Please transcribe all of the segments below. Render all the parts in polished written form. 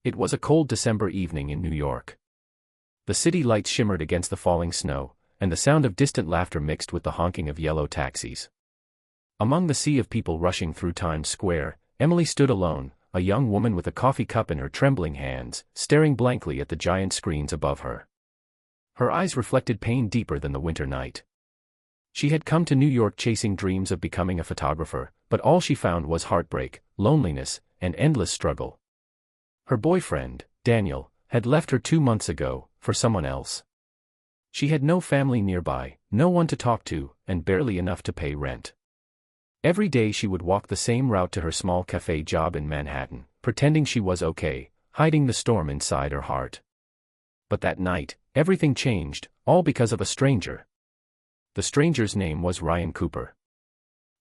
It was a cold December evening in New York. The city lights shimmered against the falling snow, and the sound of distant laughter mixed with the honking of yellow taxis. Among the sea of people rushing through Times Square, Emily stood alone, a young woman with a coffee cup in her trembling hands, staring blankly at the giant screens above her. Her eyes reflected pain deeper than the winter night. She had come to New York chasing dreams of becoming a photographer, but all she found was heartbreak, loneliness, and endless struggle. Her boyfriend, Daniel, had left her 2 months ago, for someone else. She had no family nearby, no one to talk to, and barely enough to pay rent. Every day she would walk the same route to her small cafe job in Manhattan, pretending she was okay, hiding the storm inside her heart. But that night, everything changed, all because of a stranger. The stranger's name was Ryan Cooper.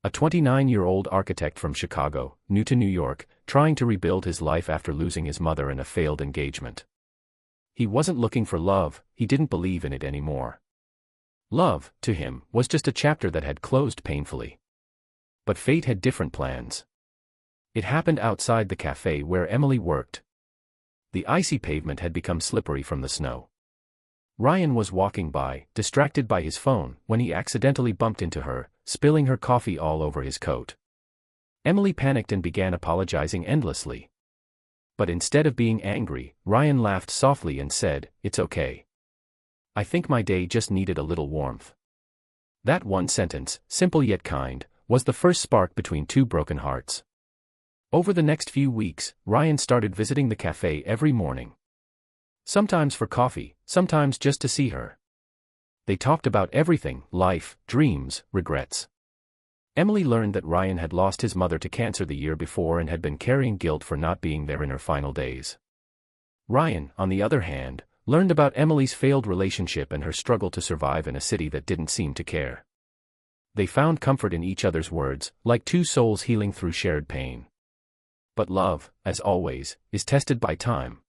A 29-year-old architect from Chicago, new to New York, trying to rebuild his life after losing his mother in a failed engagement. He wasn't looking for love, he didn't believe in it anymore. Love, to him, was just a chapter that had closed painfully. But fate had different plans. It happened outside the cafe where Emily worked. The icy pavement had become slippery from the snow. Ryan was walking by, distracted by his phone, when he accidentally bumped into her, spilling her coffee all over his coat. Emily panicked and began apologizing endlessly. But instead of being angry, Ryan laughed softly and said, "It's okay. I think my day just needed a little warmth." That one sentence, simple yet kind, was the first spark between two broken hearts. Over the next few weeks, Ryan started visiting the cafe every morning. Sometimes for coffee, sometimes just to see her. They talked about everything: life, dreams, regrets. Emily learned that Ryan had lost his mother to cancer the year before and had been carrying guilt for not being there in her final days. Ryan, on the other hand, learned about Emily's failed relationship and her struggle to survive in a city that didn't seem to care. They found comfort in each other's words, like two souls healing through shared pain. But love, as always, is tested by time.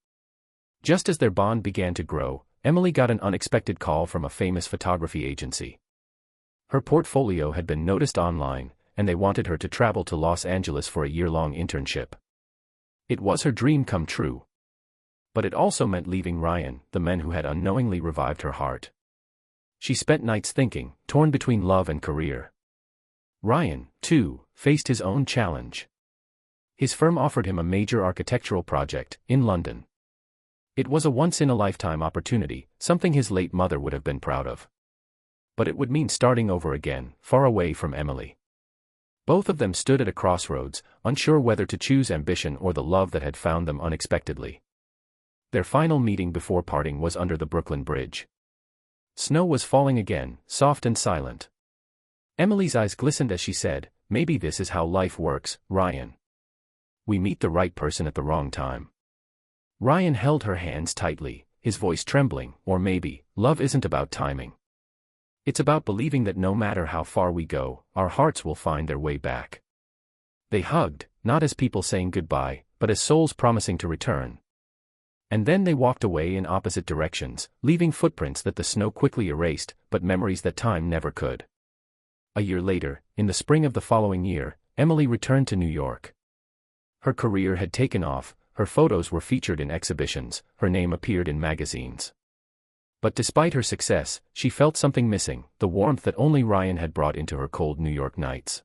Just as their bond began to grow, Emily got an unexpected call from a famous photography agency. Her portfolio had been noticed online, and they wanted her to travel to Los Angeles for a year-long internship. It was her dream come true. But it also meant leaving Ryan, the man who had unknowingly revived her heart. She spent nights thinking, torn between love and career. Ryan, too, faced his own challenge. His firm offered him a major architectural project, in London. It was a once-in-a-lifetime opportunity, something his late mother would have been proud of. But it would mean starting over again, far away from Emily. Both of them stood at a crossroads, unsure whether to choose ambition or the love that had found them unexpectedly. Their final meeting before parting was under the Brooklyn Bridge. Snow was falling again, soft and silent. Emily's eyes glistened as she said, "Maybe this is how life works, Ryan. We meet the right person at the wrong time." Ryan held her hands tightly, his voice trembling. "Or maybe, love isn't about timing. It's about believing that no matter how far we go, our hearts will find their way back." They hugged, not as people saying goodbye, but as souls promising to return. And then they walked away in opposite directions, leaving footprints that the snow quickly erased, but memories that time never could. A year later, in the spring of the following year, Emily returned to New York. Her career had taken off, her photos were featured in exhibitions, her name appeared in magazines. But despite her success, she felt something missing, the warmth that only Ryan had brought into her cold New York nights.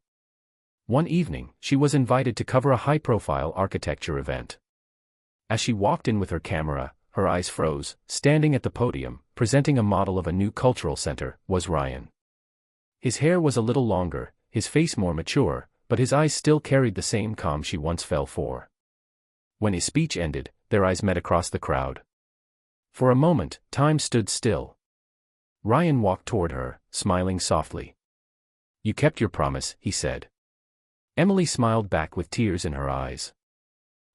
One evening, she was invited to cover a high-profile architecture event. As she walked in with her camera, her eyes froze. Standing at the podium, presenting a model of a new cultural center, was Ryan. His hair was a little longer, his face more mature, but his eyes still carried the same calm she once fell for. When his speech ended, their eyes met across the crowd. For a moment, time stood still. Ryan walked toward her, smiling softly. "You kept your promise," he said. Emily smiled back with tears in her eyes.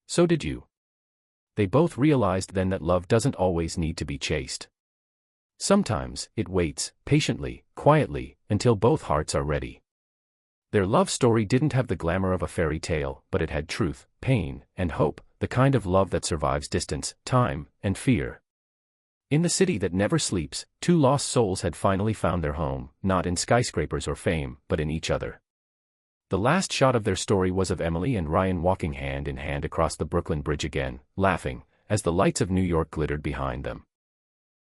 "So did you." They both realized then that love doesn't always need to be chased. Sometimes, it waits, patiently, quietly, until both hearts are ready. Their love story didn't have the glamour of a fairy tale, but it had truth, pain, and hope, the kind of love that survives distance, time, and fear. In the city that never sleeps, two lost souls had finally found their home, not in skyscrapers or fame, but in each other. The last shot of their story was of Emily and Ryan walking hand in hand across the Brooklyn Bridge again, laughing, as the lights of New York glittered behind them.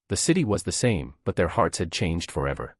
The city was the same, but their hearts had changed forever.